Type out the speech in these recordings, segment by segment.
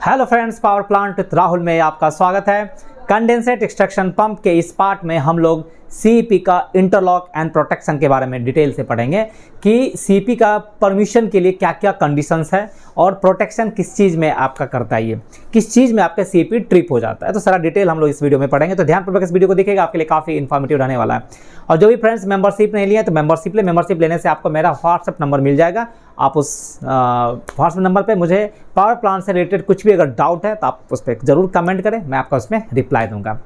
Hello friends, power plant with Rahul में आपका स्वागत है। कंडेंसेट एक्सट्रैक्शन पंप के इस पार्ट में हम लोग सीईपी का इंटरलॉक एंड प्रोटेक्शन के बारे में डिटेल से पढ़ेंगे कि सीईपी का परमिशन के लिए क्या क्या कंडीशंस है और प्रोटेक्शन किस चीज़ में आपका करता है, ये किस चीज़ में आपका सीईपी ट्रिप हो जाता है। तो सारा डिटेल हम लोग इस वीडियो में पढ़ेंगे, तो ध्यानपूर्वक इस वीडियो को देखिएगा, आपके लिए काफ़ी इन्फॉर्मेटिव रहने वाला है। और जो भी फ्रेंड्स मेंबरशिप नहीं लिए तो मेंबरशिप लेने से आपको मेरा व्हाट्सएप नंबर मिल जाएगा। आप उस व्हाट्सएप नंबर पे मुझे पावर प्लांट से रिलेटेड कुछ भी अगर डाउट है तो आप उस पर ज़रूर कमेंट करें, मैं आपका उसमें रिप्लाई दूंगा।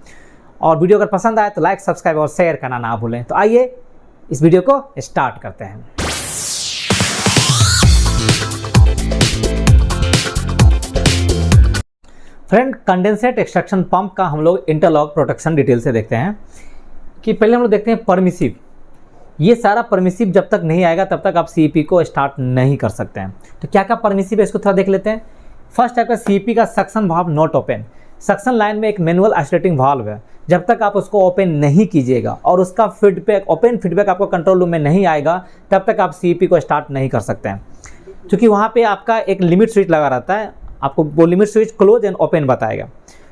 और वीडियो अगर पसंद आए तो लाइक, सब्सक्राइब और शेयर करना ना भूलें। तो आइए इस वीडियो को स्टार्ट करते हैं। फ्रेंड, कंडेंसेट एक्सट्रैक्शन पंप का हम लोग इंटरलॉक प्रोटेक्शन डिटेल से देखते हैं कि पहले हम लोग देखते हैं परमिसिव। ये सारा परमिसिव जब तक नहीं आएगा तब तक आप सीईपी को स्टार्ट नहीं कर सकते हैं। तो क्या क्या परमिसिव है इसको थोड़ा देख लेते हैं। फर्स्ट आपका सीईपी का suction valve not open. Suction line में एक मैनुअल आइसोलेटिंग वाल्व है, जब तक आप उसको ओपन नहीं कीजिएगा और उसका फीडबैक ओपन फीडबैक आपको कंट्रोल रूम में नहीं आएगा तब तक आप सीईपी को स्टार्ट नहीं कर सकते हैं, क्योंकि वहाँ पे आपका एक लिमिट स्विच लगा रहता है, आपको वो limit switch close and open बताएगा।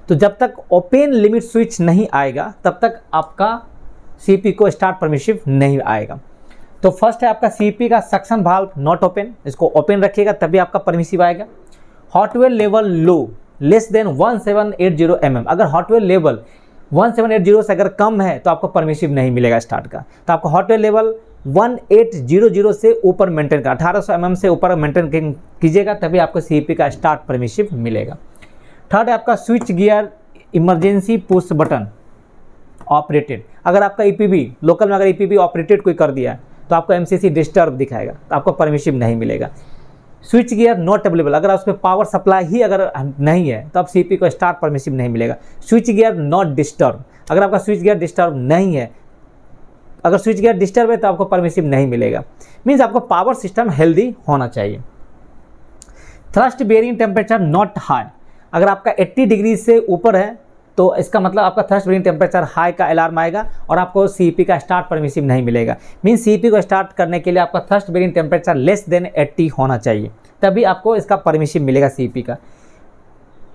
तो जब तक ओपन लिमिट स्विच नहीं आएगा तब तक आपका सीईपी को स्टार्ट परमिसिव नहीं आएगा। तो फर्स्ट है आपका सीईपी का सक्शन वाल्व नॉट ओपन, इसको ओपन रखिएगा तभी आपका परमिसिव आएगा। हॉटवेल level low less than 1780 mm, अगर हॉटवेल लेवल 1780 से अगर कम है तो आपको परमिसिव नहीं मिलेगा स्टार्ट का। तो आपको हॉटवेल लेवल 1800 से ऊपर मेंटेन का 1800 mm से ऊपर मेंटेन कीजिएगा तभी आपको सीईपी का स्टार्ट परमिसिव मिलेगा। थर्ड है आपका switch gear emergency push button operated. अगर आपका ईपीबी लोकल में अगर ईपीबी ऑपरेटेड कोई कर दिया तो आपको एमसीसी डिस्टर्ब दिखाएगा, तो आपको परमिसिव नहीं मिलेगा। स्विच गियर नॉट अवेलेबल, अगर उसमें पावर सप्लाई ही अगर नहीं है तो आप सीईपी को स्टार्ट परमिसिव नहीं मिलेगा। स्विच गियर नॉट डिस्टर्ब, अगर आपका स्विच गियर डिस्टर्ब नहीं है, अगर स्विच गियर डिस्टर्ब है तो आपको परमिसिव नहीं मिलेगा। मीन्स आपको पावर सिस्टम हेल्दी होना चाहिए। Thrust bearing temperature not high, अगर आपका 80 डिग्री से ऊपर है तो इसका मतलब आपका थ्रस्ट बेयरिंग टेम्परेचर हाई का अलार्म आएगा और आपको सीईपी का स्टार्ट परमिसिव नहीं मिलेगा। मीन सीईपी को स्टार्ट करने के लिए आपका thrust bearing temperature less than 80 होना चाहिए, तभी आपको इसका परमिसिव मिलेगा सीईपी का।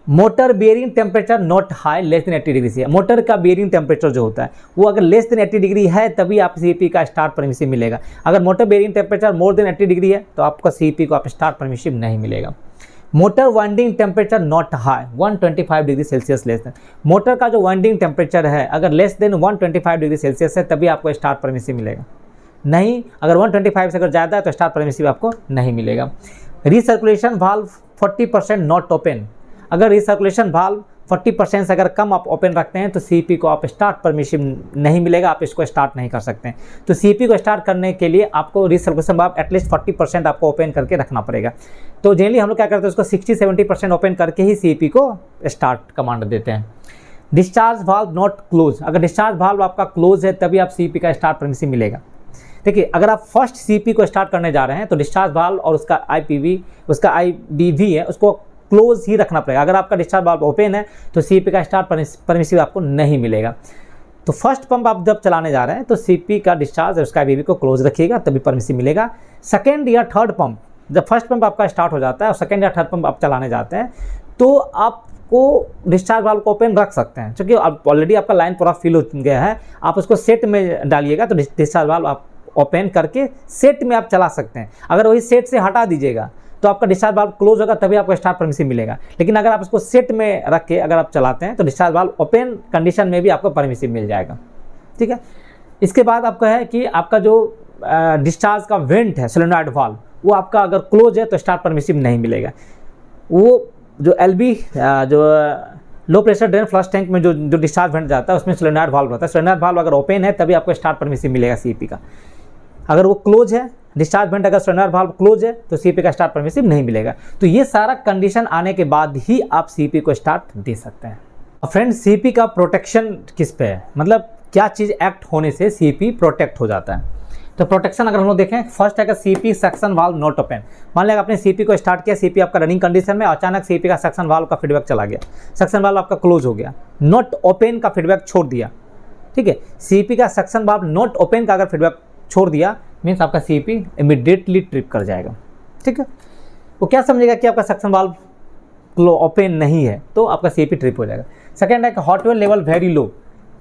Motor bearing temperature not high less than 80 degree से, मोटर का बेयरिंग टेम्परेचर जो होता है वो अगर लेस देन 80 डिग्री है तभी आप सीईपी का स्टार्ट परमिसिव मिलेगा। अगर motor bearing temperature more than 80 degree है तो आपका सीईपी को आप स्टार्ट परमिसिव नहीं मिलेगा। Motor winding temperature not high 125 degree Celsius less than, motor का जो वाइंडिंग टेम्परेचर है अगर लेस देन 125 डिग्री सेल्सियस है तभी आपको स्टार्ट परमिसिव मिलेगा। नहीं, अगर 125 से अगर ज़्यादा है तो स्टार्ट परमिसिव आपको नहीं मिलेगा। रिसर्कुलेशन वाल्व 40% नॉट ओपन, अगर रिसर्कुलेशन वाल्व 40% से अगर कम आप ओपन रखते हैं तो सीईपी को आप स्टार्ट परमिसिव नहीं मिलेगा, आप इसको स्टार्ट नहीं कर सकते हैं। तो सीईपी को स्टार्ट करने के लिए आपको रिसर्कुलेशन वाल्व एटलीस्ट 40% आपको ओपन करके रखना पड़ेगा। तो जनरली हम लोग क्या करते हैं, उसको 60-70% ओपन करके ही सीईपी को स्टार्ट कमांड देते हैं। डिस्चार्ज वाल्व नॉट क्लोज, अगर डिस्चार्ज वाल्व आपका क्लोज है तभी आप सीईपी का स्टार्ट परमिसिव मिलेगा। देखिए, अगर आप फर्स्ट सीईपी को स्टार्ट करने जा रहे हैं तो डिस्चार्ज वाल्व और उसका आईपीवी उसका आईबीवी है उसको क्लोज ही रखना पड़ेगा। अगर आपका डिस्चार्ज वाल्व ओपन है तो सीईपी का स्टार्ट परमिसिव आपको नहीं मिलेगा। तो फर्स्ट पंप आप जब चलाने जा रहे हैं तो सीईपी का डिस्चार्ज और उसका आईबीवी को क्लोज रखिएगा तभी परमिसिव मिलेगा। सेकेंड या थर्ड पंप, जब फर्स्ट पंप आपका स्टार्ट हो जाता है और सेकेंड या थर्ड पंप आप चलाने जाते हैं तो आपको डिस्चार्ज वाल्व को ओपन रख सकते हैं, क्योंकि आप ऑलरेडी आपका लाइन पूरा फिल हो गया है। आप उसको सेट में डालिएगा तो डिस्चार्ज वाल्व आप ओपन करके सेट में आप चला सकते हैं। अगर वही सेट से हटा दीजिएगा तो आपका डिस्चार्ज वाल्व क्लोज होगा तभी आपको स्टार्ट परमिसिव मिलेगा। लेकिन अगर आप उसको सेट में रख के अगर आप चलाते हैं तो डिस्चार्ज वाल्व ओपन कंडीशन में भी आपको परमिसिव मिल जाएगा। ठीक है, इसके बाद आपका है कि आपका जो डिस्चार्ज का वेंट है सोलेनॉइड वाल्व वो आपका अगर क्लोज है तो स्टार्ट परमिसिव नहीं मिलेगा। वो जो एलबी जो low pressure drain flush tank में जो डिस्चार्ज वेंट जाता है उसमें सोलेनॉइड वाल्व रहता है, सोलेनॉइड वाल्व अगर ओपन है तभी आपको स्टार्ट परमिसिव मिलेगा सीईपी का। अगर वो क्लोज है, डिस्चार्ज वेंट अगर सोलेनॉइड वाल्व क्लोज है तो सीईपी का स्टार्ट परमिसिव नहीं मिलेगा। तो ये सारा कंडीशन आने के बाद ही आप सीईपी को स्टार्ट दे सकते हैं। फ्रेंड्स, सीईपी का प्रोटेक्शन किस पे है, मतलब क्या चीज़ एक्ट होने से सीईपी प्रोटेक्ट हो जाता है। तो प्रोटेक्शन अगर हम लोग देखें, फर्स्ट है कि CEP suction valve not open. मान लिया आपने सीईपी को स्टार्ट किया, सीईपी आपका रनिंग कंडीशन में, अचानक सीईपी का सक्शन वाल्व का फीडबैक चला गया, सक्शन वाल्व आपका क्लोज हो गया, नॉट ओपन का फीडबैक छोड़ दिया। ठीक है, सीईपी का सक्शन वाल्व नॉट ओपन का अगर फीडबैक छोड़ दिया मीन्स आपका सीईपी इमीडिएटली ट्रिप कर जाएगा। ठीक है, वो क्या समझेगा कि आपका सक्शन वाल्व ओपन नहीं है तो आपका CAP ट्रिप हो जाएगा। सेकेंड है कि hot well level very low,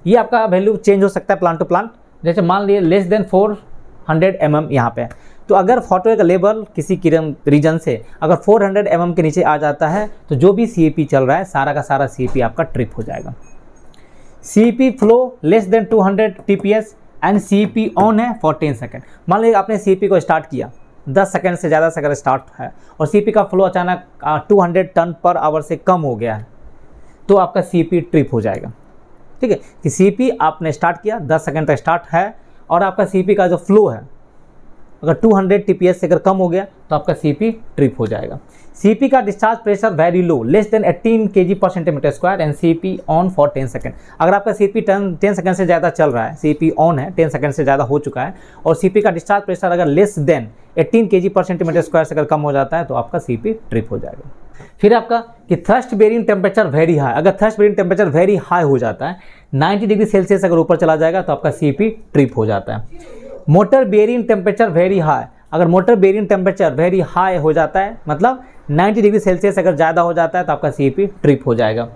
ये आपका वैल्यू चेंज हो सकता है प्लांट टू प्लांट। जैसे मान लिए लेस देन 400 mm यहाँ पे, तो अगर हॉट वेल का लेवल किसी रीजन से अगर 400 mm के नीचे आ जाता है तो जो भी CAP चल रहा है सारा का सारा CAP आपका ट्रिप हो जाएगा। CAP flow less than 200 TPS and CAP on है फॉर 10 सेकेंड। मान लीजिए आपने CAP को स्टार्ट किया 10 सेकेंड से ज़्यादा से अगर स्टार्ट है और CAP का फ्लो अचानक 200 टन पर आवर से कम हो गया है तो आपका CAP ट्रिप हो जाएगा। ठीक है, कि CAP आपने स्टार्ट किया 10 सेकेंड तक स्टार्ट है और आपका CAP का जो फ्लो है अगर 200 TPS से अगर कम हो गया तो आपका CAP ट्रिप हो जाएगा। CAP का discharge pressure very low less than 18 kg पर centimetre square and CAP on for 10 second. अगर आपका CAP 10 सेकेंड से ज़्यादा चल रहा है, CAP ऑन है 10 सेकेंड से ज़्यादा हो चुका है और CAP का डिस्चार्ज प्रेशर अगर लेस देन 18 kg पर सेंटीमीटर स्क्वायर से अगर कम हो जाता है तो आपका CAP ट्रिप हो जाएगा। फिर आपका कि thrust bearing temperature very high, अगर thrust bearing temperature very high हो जाता है 90 डिग्री सेल्सियस अगर ऊपर चला जाएगा तो आपका CAP ट्रिप हो जाता है। Motor bearing temperature very high, अगर motor bearing temperature very high हो जाता है मतलब 90 डिग्री सेल्सियस अगर ज़्यादा हो जाता है तो आपका CAP ट्रिप हो जाएगा।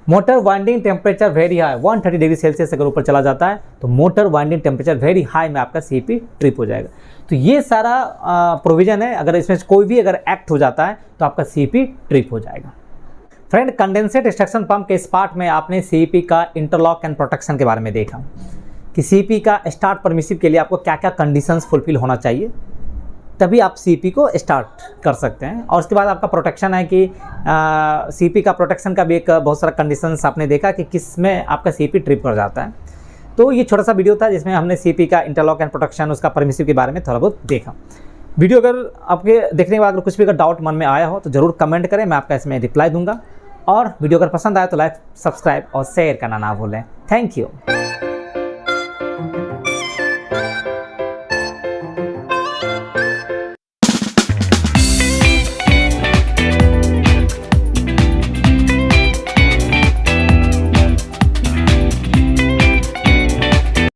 Motor winding temperature very high 130 degree Celsius अगर ऊपर चला जाता है तो motor winding temperature very high में आपका CAP ट्रिप हो जाएगा। तो ये सारा प्रोविज़न है, अगर इसमें कोई भी अगर एक्ट हो जाता है तो आपका CAP ट्रिप हो जाएगा। फ्रेंड, कंडेंसेट एक्सट्रैक्शन पंप के इस पार्ट में आपने CAP का इंटरलॉक एंड प्रोटेक्शन के बारे में देखा कि CAP का स्टार्ट परमिसिव के लिए आपको क्या क्या कंडीशंस फुलफिल होना चाहिए तभी आप CAP को स्टार्ट कर सकते हैं। और उसके बाद आपका प्रोटेक्शन है कि CAP का प्रोटेक्शन का भी एक बहुत सारा कंडीशंस आपने देखा कि किस में आपका CAP ट्रिप कर जाता है। तो ये छोटा सा वीडियो था जिसमें हमने CAP का इंटरलॉक एंड प्रोटेक्शन उसका परमिसिव के बारे में थोड़ा बहुत देखा। वीडियो अगर आपके देखने के बाद अगर कुछ भी अगर डाउट मन में आया हो तो ज़रूर कमेंट करें, मैं आपका इसमें रिप्लाई दूंगा। और वीडियो अगर पसंद आए तो लाइक, सब्सक्राइब और शेयर करना ना भूलें। Thank you.